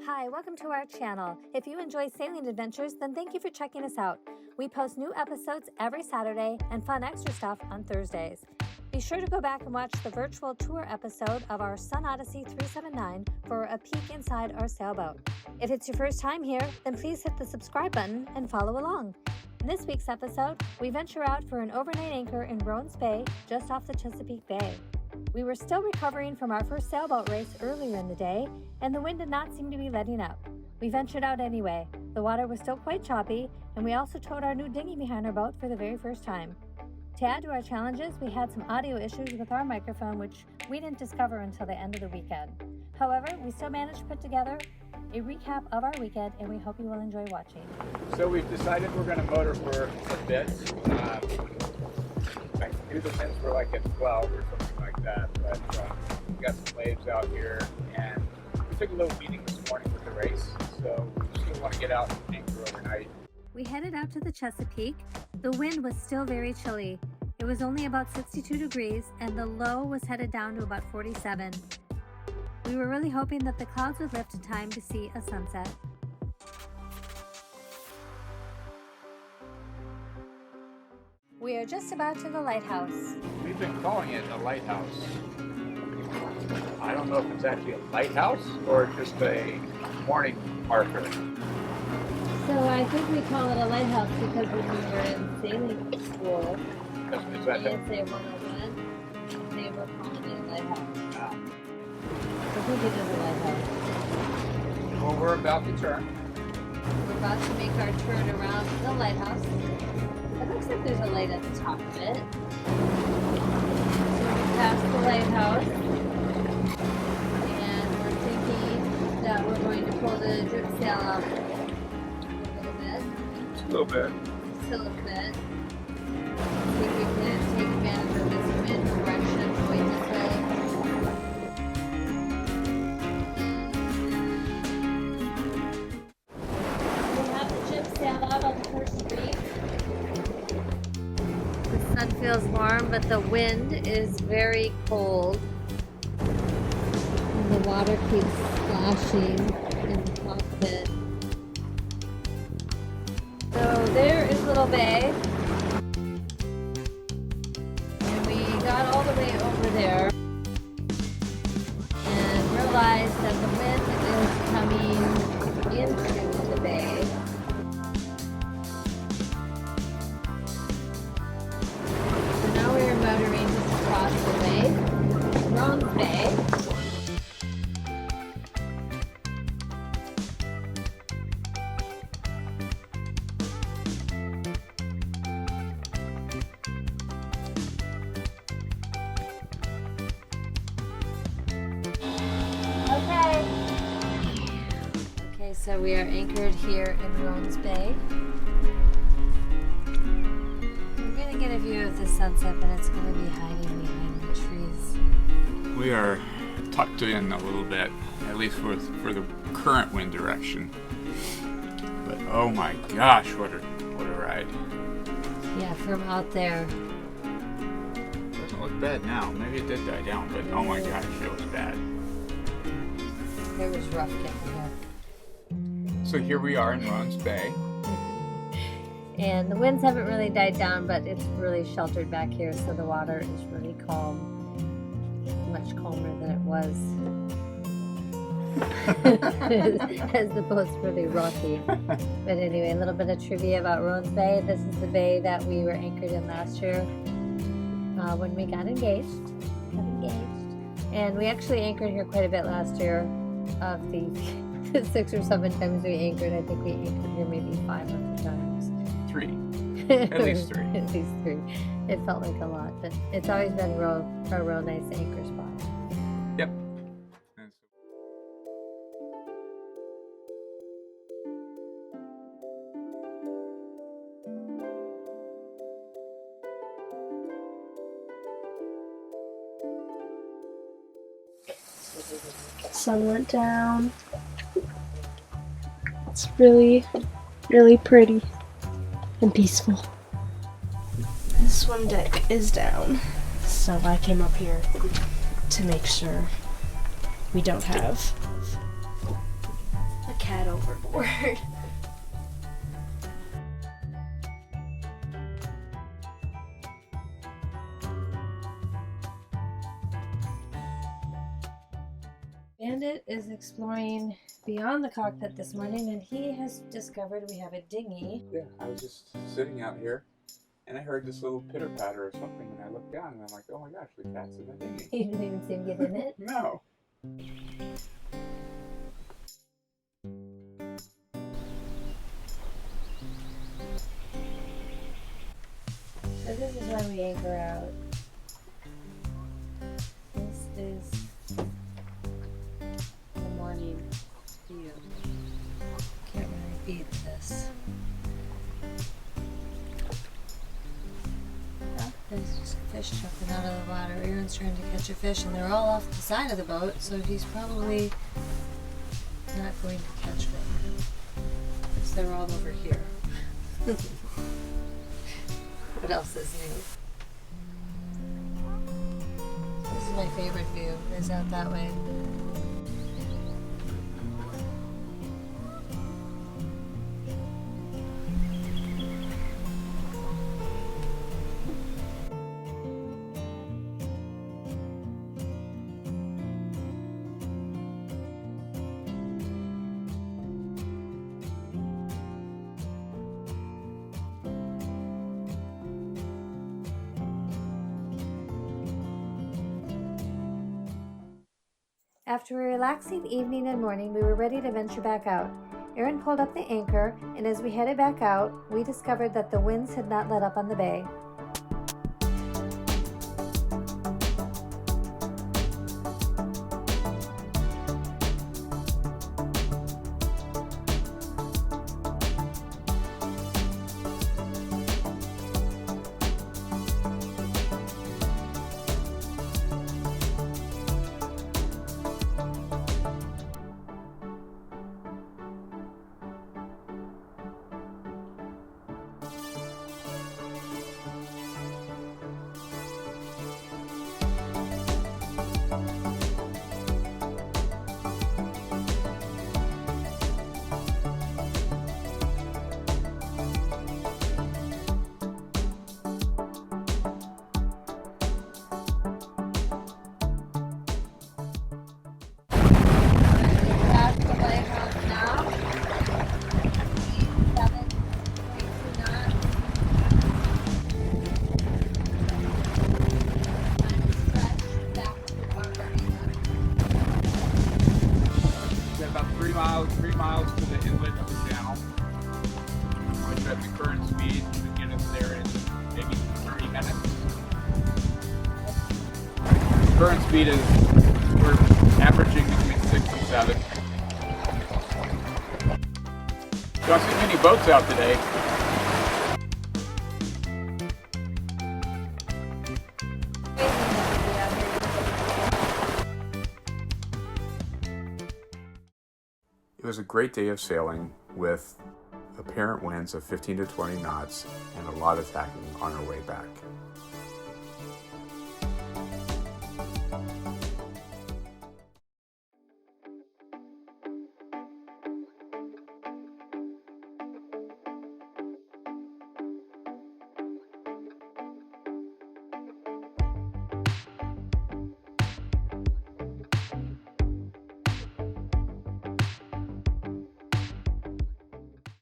Hi, welcome to our channel. If you enjoy sailing adventures, then thank you for checking us out. We post new episodes every Saturday and fun extra stuff on Thursdays. Be sure to go back and watch the virtual tour episode of our Sun Odyssey 379 for a peek inside our sailboat. If it's your first time here, then please hit the subscribe button and follow along. In this week's episode, we venture out for an overnight anchor in Rone's Bay, just off the Chesapeake Bay. We were still recovering from our first sailboat race earlier in the day, and the wind did not seem to be letting up. We ventured out anyway. The water was still quite choppy, and we also towed our new dinghy behind our boat for the very first time. To add to our challenges, we had some audio issues with our microphone, which we didn't discover until the end of the weekend. However, we still managed to put together a recap of our weekend, and we hope you will enjoy watching. So we've decided we're going to motor for a bit. I knew the winds were like at 12 or something like that, but we got some waves out here, and we took a little beating this morning with the race, so we still want to get out and anchor overnight. We headed out to the Chesapeake. The wind was still very chilly. It was only about 62 degrees, and the low was headed down to about 47. We were really hoping that the clouds would lift in time to see a sunset. We are just about to the lighthouse. We've been calling it a lighthouse. I don't know if it's actually a lighthouse or just a warning marker. So I think we call it a lighthouse because when we were in sailing school, Is that ESA 101, they were calling it a lighthouse. I think it is a lighthouse. Well, we're about to turn. We're about to make our turn around the lighthouse. It looks like there's a light at the top of it. So we passed the lighthouse, and we're thinking that we're going to pull the drip sail up Just a little bit. just a little bit. See if we can take advantage of this wind direction going this way. We have the drip sail out on the first reef. The sun feels warm, but the wind is very cold. And the water keeps splashing in the cockpit. So there is Little Bay. And we got all the way over there and realized that the wind is coming into the bay. So now we are motoring just across the bay, Rone's Bay. Okay, so we are anchored here in Rone's Bay. We're going to get a view of the sunset, but it's going to be hiding behind the trees. We are tucked in a little bit, at least for the current wind direction. But oh my gosh, what a ride. Yeah, from out there. Doesn't look bad now. Maybe it did die down, but oh my gosh, it was bad. It was rough getting here. So here we are in Rone's Bay. And the winds haven't really died down, but it's really sheltered back here, so the water is really calm. Much calmer than it was as the boat's really rocky. But anyway, a little bit of trivia about Rone's Bay. This is the bay that we were anchored in last year when we got engaged. And we actually anchored here quite a bit last year. Of the 6 or 7 times we anchored, I think we anchored here maybe 500 times. 3. At least 3. At least 3. It felt like a lot, but it's always been a real nice anchor spot. Yep. Sun went down. It's really, really pretty and peaceful. The swim deck is down, so I came up here to make sure we don't have head overboard. Bandit is exploring beyond the cockpit this morning, and he has discovered we have a dinghy. Yeah, I was just sitting out here, and I heard this little pitter patter or something, and I looked down, and I'm like, oh my gosh, the cat's in the dinghy. You didn't even see him get in it. No. So this is when we anchor out. This is the morning view. Can't really beat this. Oh, there's just fish jumping out of the water. Aron's trying to catch a fish, and they're all off the side of the boat, so he's probably not going to catch one. Because they're all over here. What else is new? This is my favorite view, is out that way. After a relaxing evening and morning, we were ready to venture back out. Aron pulled up the anchor, and as we headed back out, we discovered that the winds had not let up on the bay. About 3 miles to the inlet of the channel, which at the current speed should get us there in maybe 30 minutes. Current speed is, we're averaging between 6 and 7. Don't see many boats out today. It was a great day of sailing with apparent winds of 15 to 20 knots and a lot of tacking on our way back.